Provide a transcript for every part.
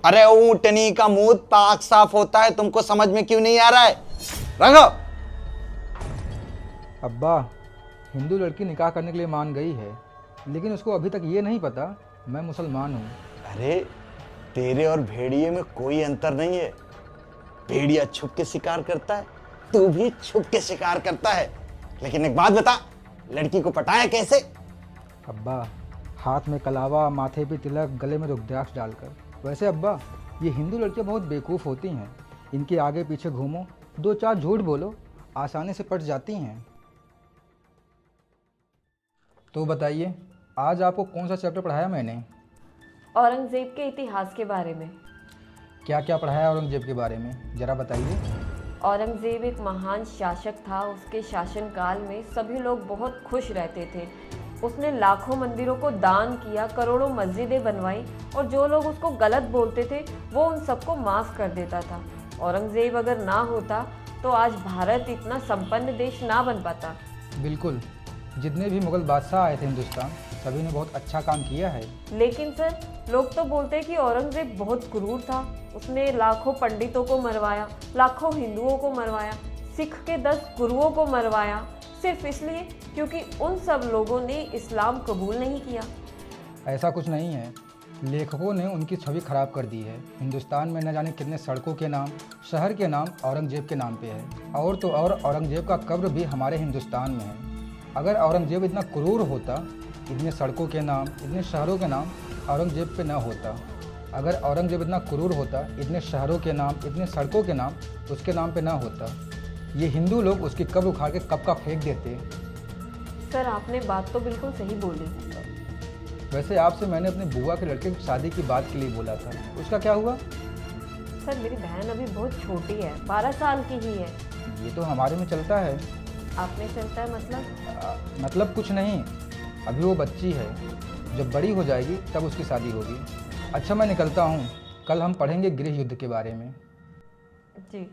अरे ऊंटनी का मुंह पाक साफ होता है, तुमको समझ में क्यों नहीं आ रहा है? रखो। अब्बा, हिंदू लड़की निकाह करने के लिए मान गई है, लेकिन उसको अभी तक ये नहीं पता मैं मुसलमान हूँ। अरे तेरे और भेड़िए में कोई अंतर नहीं है। भेड़िया छुप के शिकार करता है, तू भी छुप के शिकार करता है। लेकिन एक बात बता, लड़की को पटाया कैसे? अब्बा, हाथ में कलावा, माथे पे तिलक, गले में रुद्राक्ष डालकर। वैसे अब्बा, ये हिंदू लड़कियाँ बहुत बेवकूफ़ होती हैं। इनके आगे पीछे घूमो, दो चार झूठ बोलो, आसानी से पट जाती हैं। तो बताइए, आज आपको कौन सा चैप्टर पढ़ाया मैंने? औरंगज़ेब के इतिहास के बारे में। क्या क्या पढ़ाया औरंगजेब के बारे में, ज़रा बताइए। औरंगज़ेब एक महान शासक था। उसके शासनकाल में सभी लोग बहुत खुश रहते थे। उसने लाखों मंदिरों को दान किया, करोड़ों मस्जिदें बनवाई, और जो लोग उसको गलत बोलते थे वो उन सबको माफ़ कर देता था। औरंगज़ेब अगर ना होता तो आज भारत इतना संपन्न देश ना बन पाता। बिल्कुल, जितने भी मुग़ल बादशाह आए थे हिंदुस्तान, सभी ने बहुत अच्छा काम किया है। लेकिन सर, लोग तो बोलते हैं कि औरंगज़ेब बहुत क्रूर था। उसने लाखों पंडितों को मरवाया, लाखों हिंदुओं को मरवाया, सिख के 10 गुरुओं को मरवाया, सिर्फ इसलिए क्योंकि उन सब लोगों ने इस्लाम कबूल नहीं किया। ऐसा कुछ नहीं है, लेखकों ने उनकी छवि खराब कर दी है। हिंदुस्तान में न जाने कितने सड़कों के नाम, शहर के नाम औरंगजेब के नाम पे है। और तो और औरंगजेब का कब्र भी हमारे हिंदुस्तान में है। अगर औरंगजेब इतना क्रूर होता, इतने सड़कों के नाम, इतने शहरों के नाम औरंगजेब पे न होता। अगर औरंगजेब इतना क्रूर होता, इतने शहरों के नाम, इतने सड़कों के नाम उसके नाम पे ना होता। ये हिंदू लोग उसकी कब्र उखाड़ के कब का फेंक देते। सर, आपने बात तो बिल्कुल सही बोली। वैसे आपसे मैंने अपने बुआ के लड़के की शादी की बात के लिए बोला था, उसका क्या हुआ? सर, मेरी बहन अभी बहुत छोटी है, 12 साल की ही है। ये तो हमारे में चलता है। आपने चलता है मतलब? मतलब कुछ नहीं, अभी वो बच्ची है, जब बड़ी हो जाएगी तब उसकी शादी होगी। अच्छा, मैं निकलता हूँ, कल हम पढ़ेंगे गृह युद्ध के बारे में। जी।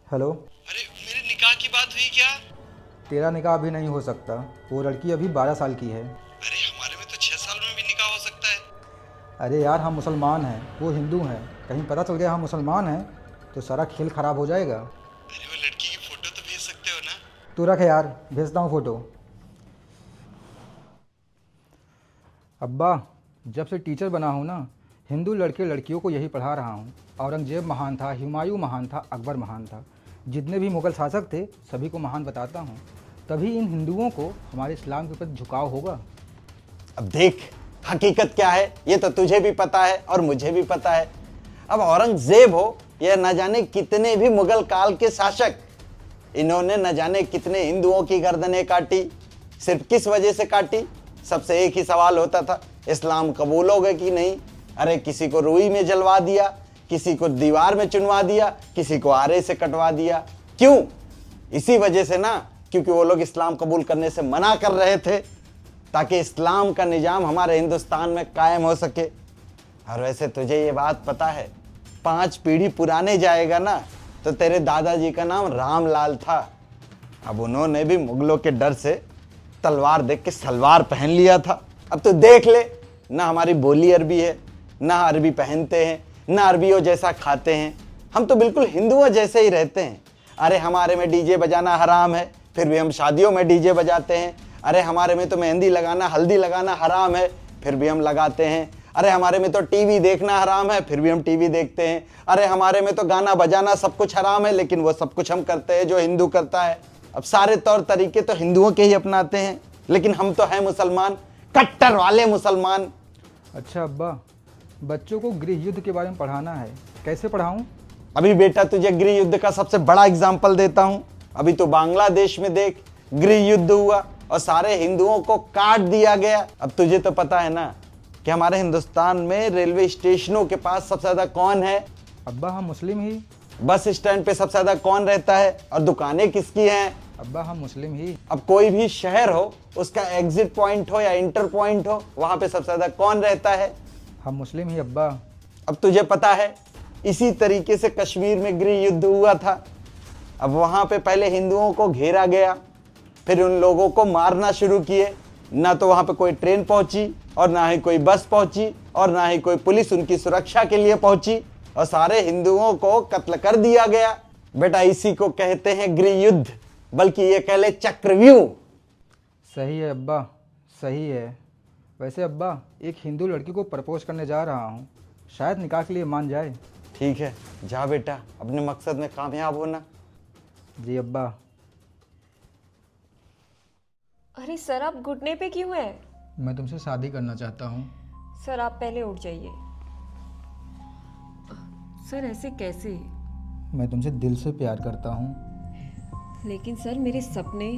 हेलो। अरे मेरे निकाह की बात हुई क्या? तेरा निकाह अभी नहीं हो सकता, वो लड़की अभी 12 साल की है। अरे हमारे में तो 6 साल में भी निकाह हो सकता है। अरे यार, हम मुसलमान हैं, वो हिंदू हैं। कहीं पता चल गया हम मुसलमान हैं तो सारा खेल ख़राब हो जाएगा। अरे वो लड़की की फोटो तो भेज सकते हो ना? तू रख यार, भेजता हूँ फ़ोटो। अब्बा, जब से टीचर बना हूँ ना, हिंदू लड़के लड़कियों को यही पढ़ा रहा हूँ। औरंगजेब महान था, हुमायूं महान था, अकबर महान था, जितने भी मुग़ल शासक थे सभी को महान बताता हूँ। तभी इन हिंदुओं को हमारे इस्लाम के प्रति झुकाव होगा। अब देख, हकीकत क्या है ये तो तुझे भी पता है और मुझे भी पता है। अब औरंगजेब हो या न जाने कितने भी मुगल काल के शासक, इन्होंने न जाने कितने हिंदुओं की गर्दनें काटी। सिर्फ किस वजह से काटी? सबसे एक ही सवाल होता था, इस्लाम कबूलोगे कि नहीं। अरे किसी को रुई में जलवा दिया, किसी को दीवार में चुनवा दिया, किसी को आरे से कटवा दिया। क्यों? इसी वजह से ना, क्योंकि वो लोग इस्लाम कबूल करने से मना कर रहे थे, ताकि इस्लाम का निजाम हमारे हिंदुस्तान में कायम हो सके। और वैसे तुझे ये बात पता है, 5 पीढ़ी पुराने जाएगा ना तो तेरे दादाजी का नाम रामलाल था। अब उन्होंने भी मुगलों के डर से तलवार देख के सलवार पहन लिया था। अब तो देख ले, ना हमारी बोली अरबी है, ना अरबी पहनते हैं, ना अरबियों जैसा खाते हैं। हम तो बिल्कुल हिंदुओं जैसे ही रहते हैं। अरे हमारे में डीजे बजाना हराम है, फिर भी हम शादियों में डीजे बजाते हैं। अरे हमारे में तो मेहंदी लगाना, हल्दी लगाना हराम है, फिर भी हम लगाते हैं। अरे हमारे में तो टीवी देखना हराम है, फिर भी हम टीवी देखते हैं। अरे हमारे में तो गाना बजाना सब कुछ हराम है, लेकिन वो सब कुछ हम करते हैं जो हिंदू करता है। अब सारे तौर तरीके तो हिंदुओं के ही अपनाते हैं, लेकिन हम तो हैं मुसलमान, कट्टर वाले मुसलमान। अच्छा अब्बा, बच्चों को गृह युद्ध के बारे में पढ़ाना है, कैसे पढ़ाऊँ? अभी बेटा तुझे गृह युद्ध का सबसे बड़ा एग्जाम्पल देता हूँ। अभी तो बांग्लादेश में देख, गृह युद्ध हुआ और सारे हिंदुओं को काट दिया गया। अब तुझे तो पता है ना कि हमारे हिंदुस्तान में रेलवे स्टेशनों के पास सबसे ज्यादा कौन है? अब्बा, हम मुस्लिम ही। बस स्टैंड पे सबसे ज्यादा कौन रहता है? और दुकानें किसकी हैं? अब्बा, हम मुस्लिम ही। अब कोई भी शहर हो, उसका एग्जिट पॉइंट हो या इंटर पॉइंट हो, वहां पे सबसे ज्यादा कौन रहता है? हम मुस्लिम ही अब्बा। अब तुझे पता है, इसी तरीके से कश्मीर में गृह युद्ध हुआ था। अब वहां पे पहले हिंदुओं को घेरा गया, फिर उन लोगों को मारना शुरू किए, ना तो वहां पे कोई ट्रेन पहुंची और ना ही कोई बस पहुंची और ना ही कोई पुलिस उनकी सुरक्षा के लिए पहुंची और सारे हिंदुओं को कत्ल कर दिया गया। बेटा इसी को कहते हैं गृह युद्ध, बल्कि ये कह ले चक्रव्यूह। सही है अब्बा, सही है। वैसे अब्बा, एक हिंदू लड़की को प्रपोज करने जा रहा हूँ, शायद निकाह के लिए मान जाए। ठीक है, जा बेटा, अपने मकसद में कामयाब होना। जी अब्बा। अरे सर, आप घुटने पे क्यों है? मैं तुमसे शादी करना चाहता हूँ। सर आप पहले उठ जाइए। सर ऐसे कैसे? मैं तुमसे दिल से प्यार करता हूँ। लेकिन सर मेरे सपने।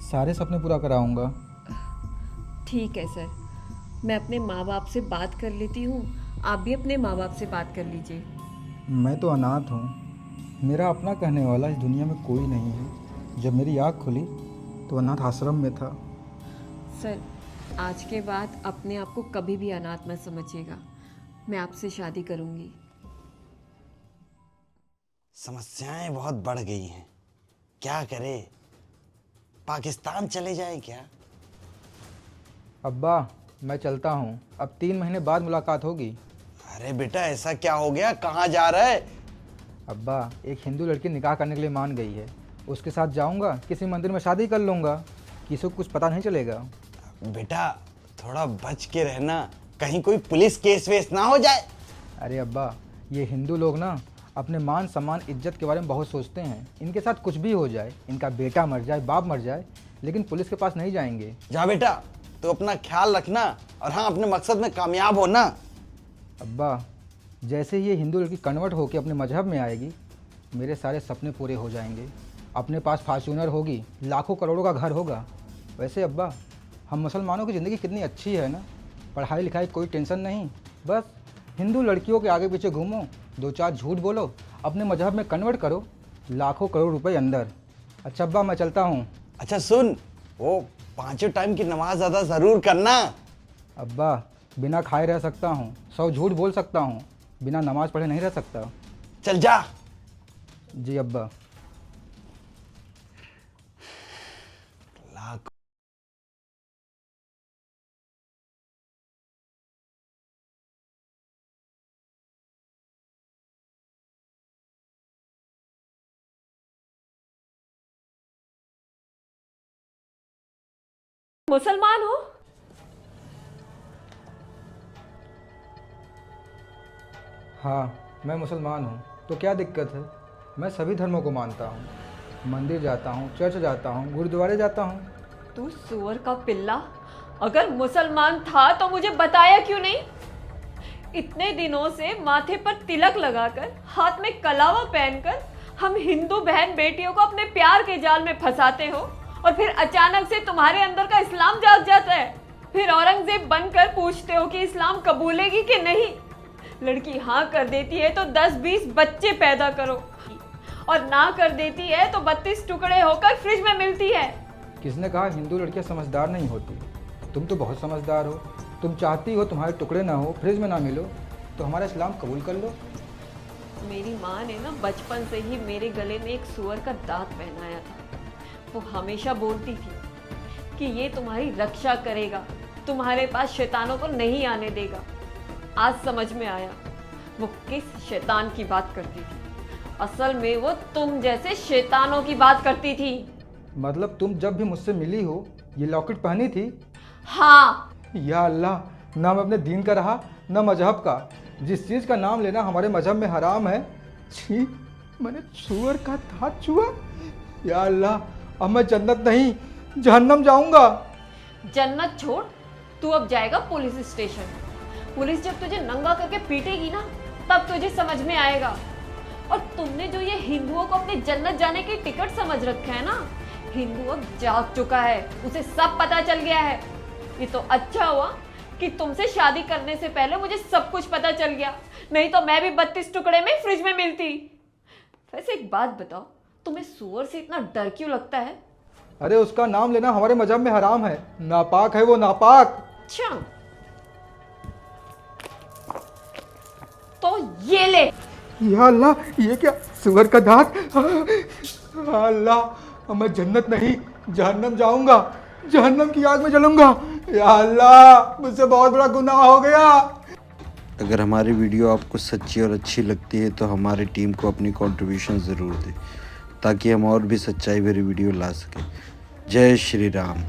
सारे सपने पूरा कराऊंगा। ठीक है सर, मैं अपने माँ बाप से बात कर लेती हूँ, आप भी अपने माँ बाप से बात कर लीजिए। मैं तो अनाथ हूँ, मेरा अपना कहने वाला इस दुनिया में कोई नहीं है। जब मेरी आँख खुली तो अनाथ आश्रम में था। सर आज के बाद अपने आप को कभी भी अनाथ मत समझिएगा, मैं आपसे शादी करूँगी। समस्याएं बहुत बढ़ गई हैं, क्या करे? पाकिस्तान चले जाए क्या? अब्बा मैं चलता हूँ, अब 3 महीने बाद मुलाकात होगी। अरे बेटा ऐसा क्या हो गया, कहाँ जा रहा है? अब्बा एक हिंदू लड़की निकाह करने के लिए मान गई है, उसके साथ जाऊँगा, किसी मंदिर में शादी कर लूँगा, किसी को कुछ पता नहीं चलेगा। बेटा थोड़ा बच के रहना, कहीं कोई पुलिस केस वेस ना हो जाए। अरे अब्बा, ये हिंदू लोग ना अपने मान सम्मान इज्जत के बारे में बहुत सोचते हैं। इनके साथ कुछ भी हो जाए, इनका बेटा मर जाए, बाप मर जाए, लेकिन पुलिस के पास नहीं जाएंगे। जा बेटा, तो अपना ख्याल रखना और हाँ अपने मकसद में कामयाब होना। अब्बा जैसे ही ये हिंदू लड़की कन्वर्ट होकर अपने मजहब में आएगी, मेरे सारे सपने पूरे हो जाएंगे। अपने पास फॉर्च्यूनर होगी, लाखों करोड़ों का घर होगा। वैसे अब्बा हम मुसलमानों की ज़िंदगी कितनी अच्छी है ना, पढ़ाई लिखाई कोई टेंशन नहीं, बस हिंदू लड़कियों के आगे पीछे घूमो, 2-4 झूठ बोलो, अपने मजहब में कन्वर्ट करो, लाखों करोड़ रुपए अंदर। अच्छा अब्बा मैं चलता हूँ। अच्छा सुन, वो 5 टाइम की नमाज अदा ज़रूर करना। अब्बा बिना खाए रह सकता हूँ, 100 झूठ बोल सकता हूँ, बिना नमाज पढ़े नहीं रह सकता। चल जा। जी अब्बा। लाख मुसलमान हो? हाँ मैं मुसलमान हूँ, तो क्या दिक्कत है? मैं सभी धर्मों को मानता हूँ, मंदिर जाता हूँ, चर्च जाता हूँ, गुरुद्वारे जाता हूँ। तू सुअर का पिल्ला, अगर मुसलमान था तो मुझे बताया क्यों नहीं? इतने दिनों से माथे पर तिलक लगाकर, हाथ में कलावा पहनकर हम हिंदू बहन बेटियों को अपने प्यार के जाल में फंसाते हो और फिर अचानक से तुम्हारे अंदर का इस्लाम जाग जाता है। फिर औरंगजेब बनकर पूछते हो कि इस्लाम कबूलेगी कि नहीं। लड़की हाँ कर देती है तो 10-20 बच्चे पैदा करो और ना कर देती है तो 32 टुकड़े होकर फ्रिज में मिलती है। किसने कहा हिंदू लड़कियाँ समझदार नहीं होती? तुम तो बहुत समझदार हो। तुम चाहती हो तुम्हारे टुकड़े ना हो, फ्रिज में ना मिलो, तो हमारा इस्लाम कबूल कर लो। मेरी माँ ने ना बचपन से ही मेरे गले में एक सुअर का दांत पहनाया था। वो हमेशा बोलती थी कि ये तुम्हारी रक्षा करेगा, तुम्हारे पास शैतानों को नहीं आने देगा। आज समझ में आया वो किस शैतान की बात करती थी। असल में वो तुम जैसे शैतानों की बात करती थी। मतलब तुम जब भी मुझसे मिली हो ये लॉकेट पहनी थी? हाँ। या अल्लाह, ना मैं अपने दीन का रहा ना मजहब का। जिस चीज़ का नाम लेना हमारे मजहब में हराम है, छी, मैंने सुअर का दांत छुआ। या अल्लाह, अब मैं जन्नत नहीं जहन्नम जाऊंगा। जन्नत छोड़, तू अब जाएगा पुलिस स्टेशन। पुलिस जब तुझे नंगा करके पीटेगी ना, तब तुझे समझ में आएगा। और तुमने जो ये हिंदुओं को अपने जन्नत जाने की टिकट समझ रखा है ना, हिंदू अब जाग चुका है, उसे सब पता चल गया है। ये तो अच्छा हुआ कि तुमसे शादी करने से पहले मुझे सब कुछ पता चल गया, नहीं तो मैं भी 32 टुकड़े में फ्रिज में मिलती। वैसे एक बात बताओ, तुम्हें सुअर से इतना डर क्यों लगता है? अरे उसका नाम लेना हमारे मजहब में हराम है, नापाक है वो, नापाक। अच्छा, तो ये ले। या अल्लाह, ये क्या? सुअर का दांत? अल्लाह, अब मैं जन्नत नहीं जहन्नम जाऊंगा। जहन्नम की आग में जलूंगा। या अल्लाह, मुझसे बहुत बड़ा गुनाह हो गया। अगर हमारी वीडियो आपको सच्ची और अच्छी लगती है तो हमारी टीम को अपनी कंट्रीब्यूशन ज़रूर दें ताकि हम और भी सच्चाई भरी वीडियो ला सकें। जय श्री राम।